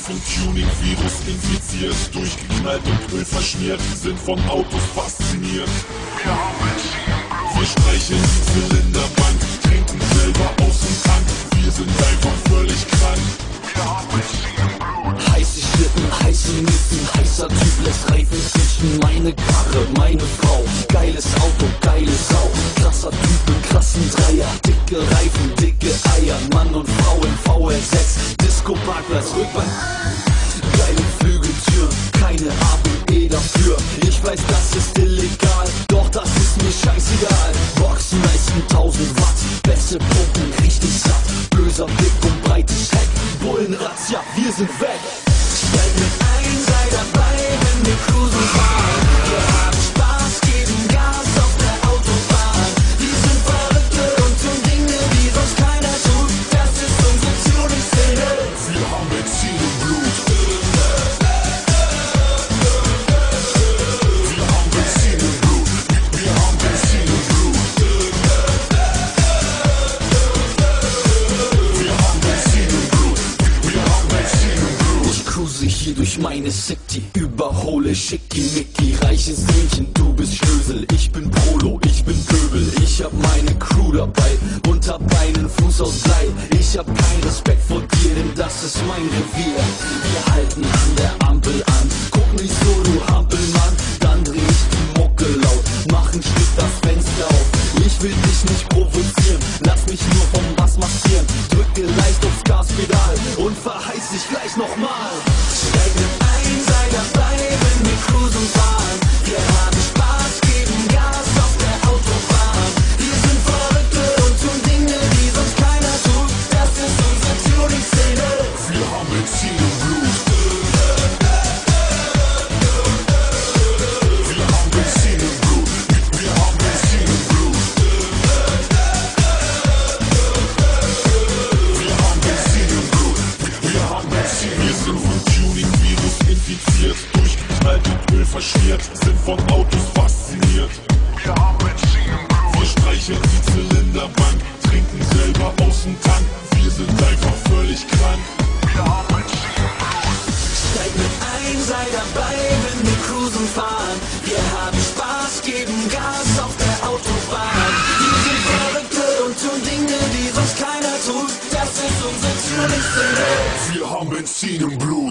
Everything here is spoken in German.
vom Tuning-Virus infiziert, durchgeknallt und Öl verschmiert, sind von Autos fasziniert. Wir haben Benzin im Blut. Wir streicheln die Zylinderbank, trinken selber aus dem Tank. Wir sind einfach völlig krank. Wir haben Benzin im Blut. Heiße Schlitten, heiße Nieten, heißer Typ lässt Reifen switchen. Meine Karre, meine Frau, geiles Auto, geile Sau. Krasser Typ im krassen Dreier, dicke Reifen, dicke Eier. Mann und Frau im VR6, Disco-Parkplatz, Rückbank. Geile Flügeltür, keine ABE dafür. Ich weiß, das ist illegal, doch das ist mir scheißegal. Boxen leisten 1000 Watt, Bässe pumpen richtig satt. Böser Blick und breites Heck, Bullenratz, ja, wir sind weg. Steig mit ein, sei dabei, wenn wir cruisen fahren. Wir haben Spaß, geben Gas auf der Autobahn. Wir sind Verrückte und tun Dinge, die sonst keiner tut. Das ist unsere Tuning-Szene. Wir haben Benzin im Blut. Wir haben Benzin im Blut. Wir haben Benzin im Blut. Wir haben Benzin im Blut. Wir haben Benzin im Blut. Ich cruise hier durch meine City, überhole Schickimicki. Reiches Mädchen, du bist Schnösel, ich bin Polo, ich bin Pöbel. Ich hab meine Crew dabei und hab einen Fuß aus Blei. Ich hab keinen Respekt vor dir, denn das ist mein Revier. Wir halten an der Ampel an, guck nicht so, du Hampelmann. Dann dreh ich die Mucke laut, mach ein Stück das Fenster auf. Ich will dich nicht provozieren, lass mich nur vom Bass massieren. Drücke leicht aufs Gaspedal und verheiß dich gleich nochmal. Steig mit ein, sei dabei, wenn wir cruisen fahren. Wir haben Spaß, geben Gas auf der Autobahn. Wir sind Verrückte und tun Dinge, die sonst keiner tut. Das ist unsere Tuning-Szene. Wir haben Benzin im Blut. Wir haben Benzin im Blut. Wir haben Benzin im Blut. Wir haben Benzin im Blut. Wir haben Benzin. Wir sind vom Tuning-Virus infiziert, durchgeknallt und Öl verschmiert, sind von Autos fasziniert. Wir haben Benzin im Blut. Wir streicheln die Zylinderbank, trinken selber aus dem Tank. Wir sind einfach völlig krank. Wir haben Benzin im Blut. Steig mit ein, sei dabei, wenn wir cruisen fahren. Wir haben Spaß, geben Gas auf der Autobahn. Wir sind Verrückte und tun Dinge, die sonst keiner tut. Das ist unsere Tuning-Szene. Wir haben Benzin im Blut.